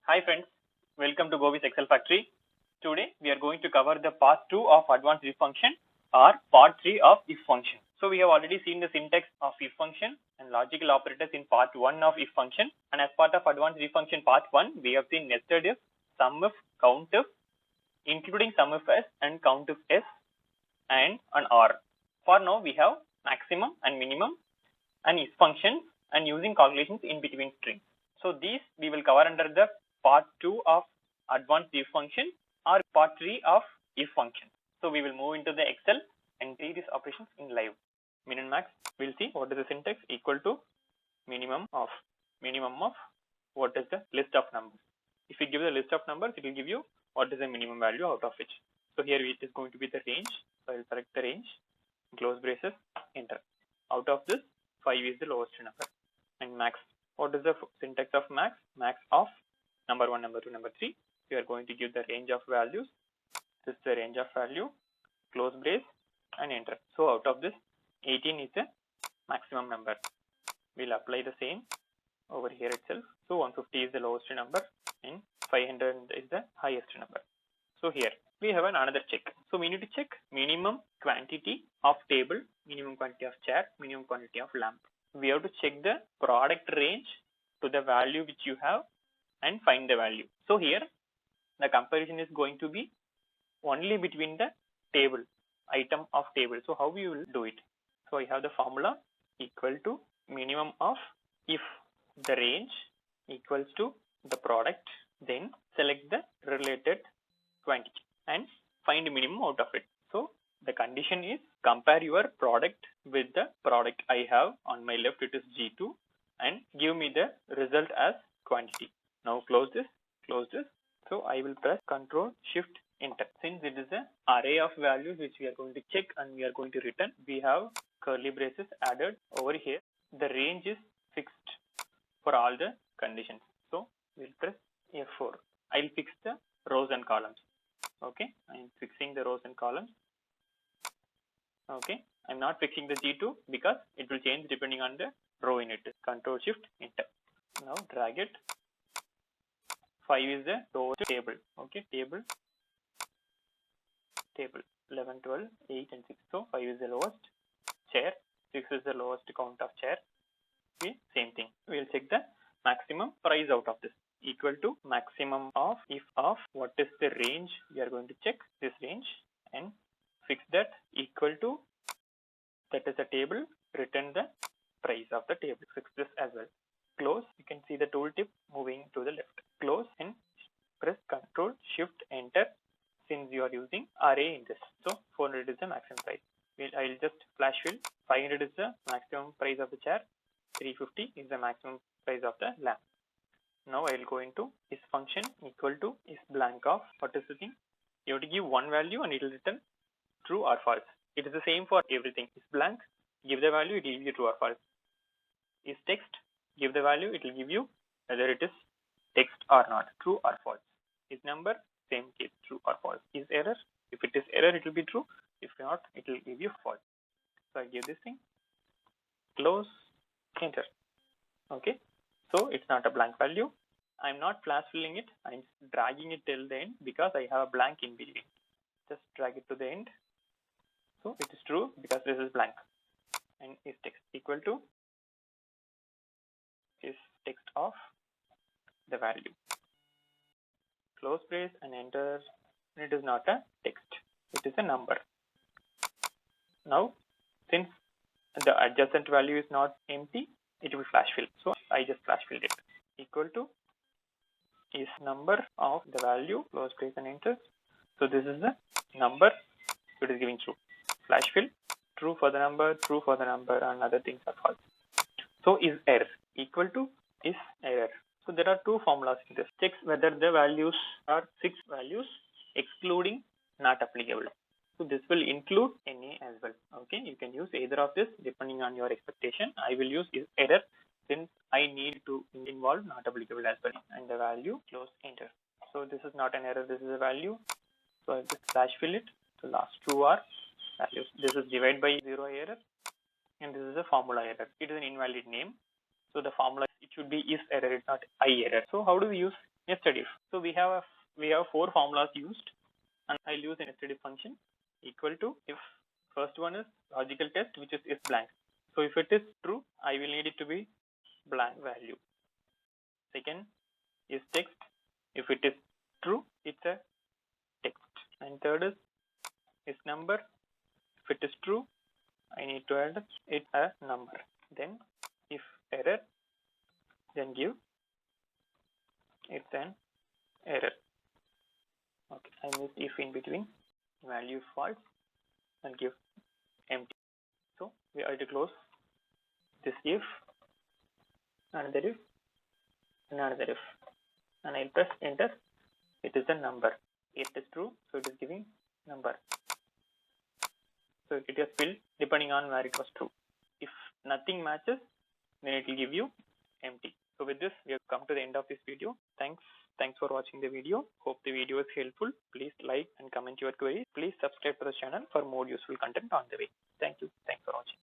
Hi friends, welcome to Govi's Excel Factory. Today we are going to cover the part 2 of advanced if function or part 3 of if function. So we have already seen the syntax of if function and logical operators in part 1 of if function, and as part of advanced if function part 1 we have seen nested if, sum if, count if, including sum if s and count if s, and an or. For now we have maximum and minimum and if functions and using calculations in between strings. So these we will cover under the part 2 of advanced if function or part 3 of if function. So we will move into the Excel and see these operations in live. Min and max, we'll see what is the syntax. Equal to minimum of what is the list of numbers. If we give the list of numbers, it will give you what is the minimum value out of which. So here it is going to be the range. So I will select the range, close braces, enter. Out of this, 5 is the lowest number. And max, what is the syntax of max? Max of number 1, number 2, number 3. We are going to give the range of values. This is the range of value, close brace and enter. So out of this, 18 is the maximum number. We'll apply the same over here itself. So 150 is the lowest number and 500 is the highest number. So here we have another check. So we need to check minimum quantity of table, minimum quantity of chair, minimum quantity of lamp. We have to check the product range to the value which you have and find the value. So here the comparison is going to be only between the table, item of table. So how we will do it? So I have the formula equal to minimum of if the range equals to the product, then select the related quantity and find a minimum out of it. So the condition is compare your product with the product I have on my left, it is G2, and give me the result as quantity. Now close this. So I will press Ctrl Shift Enter. Since it is an array of values which we are going to check and we are going to return, we have curly braces added over here. The range is fixed for all the conditions. So we'll press F4. I'll fix the rows and columns. Okay, I'm fixing the rows and columns. Okay, I'm not fixing the G2 because it will change depending on the row in it. Ctrl Shift Enter. Now drag it. 5 is the lowest table. Okay, table 11, 12, 8 and 6. So 5 is the lowest. Chair, 6 is the lowest count of chair. Okay, same thing. We'll check the maximum price out of this. Equal to maximum of if of what is the range we are going to check, this range, and fix that equal to, that is a table, return the price of the table. Fix this as well. Close, you can see the tooltip moving to the left. Close and press Ctrl Shift Enter since you are using array in this. So 400 is the maximum price. I'll just flash fill. 500 is the maximum price of the chair. 350 is the maximum price of the lamp. Now I will go into is function equal to is blank of, what is the thing? You have to give one value and it will return true or false. It is the same for everything. Is blank, give the value, it will give you true or false. Is text, give the value, it will give you whether it is text or not, true or false. Is number, same case, true or false. Is error, if it is error it will be true, if not it will give you false. So I give this thing, close, enter. Okay, so it's not a blank value. I'm not flash filling it, I'm dragging it till the end because I have a blank in between. Just drag it to the end. So it is true because this is blank. And is text equal to is text of the value. Close brace and enter. It is not a text, it is a number. Now since the adjacent value is not empty, it will flash fill. So I just flash filled it. Equal to is number of the value, close brace and enter. So this is the number, it is giving true. Flash fill, true for the number, true for the number, and other things are false. So is error equal to is error. So there are two formulas in this. Checks whether the values are 6 values excluding not applicable. So this will include NA as well. Okay, you can use either of this depending on your expectation. I will use is error since I need to involve not applicable as well. And the value, close, enter. So this is not an error, this is a value. So I just flash fill it. So last two are values. This is divide by 0 error and this is a formula error. It is an invalid name. So the formula, it should be is error, it's not I error. So how do we use nested if. So we have four formulas used, and I'll use a nested if function equal to if first one is logical test, which is if blank. So if it is true, I will need it to be blank value. Second is text. If it is true, it's a text. And third is number. If it is true, I need to add it a number. Then if error, then give it's an error. Okay, I missed if in between, value false, and give empty. So we have to close this if, another if, another if, and I press enter. It is a number. It is true, so it is giving number. So it is filled depending on where it was true. If nothing matches, then it will give you empty. So with this, we have come to the end of this video. Thanks for watching the video. Hope the video is helpful. Please like and comment your queries. Please subscribe to the channel for more useful content on the way. Thank you. Thanks for watching.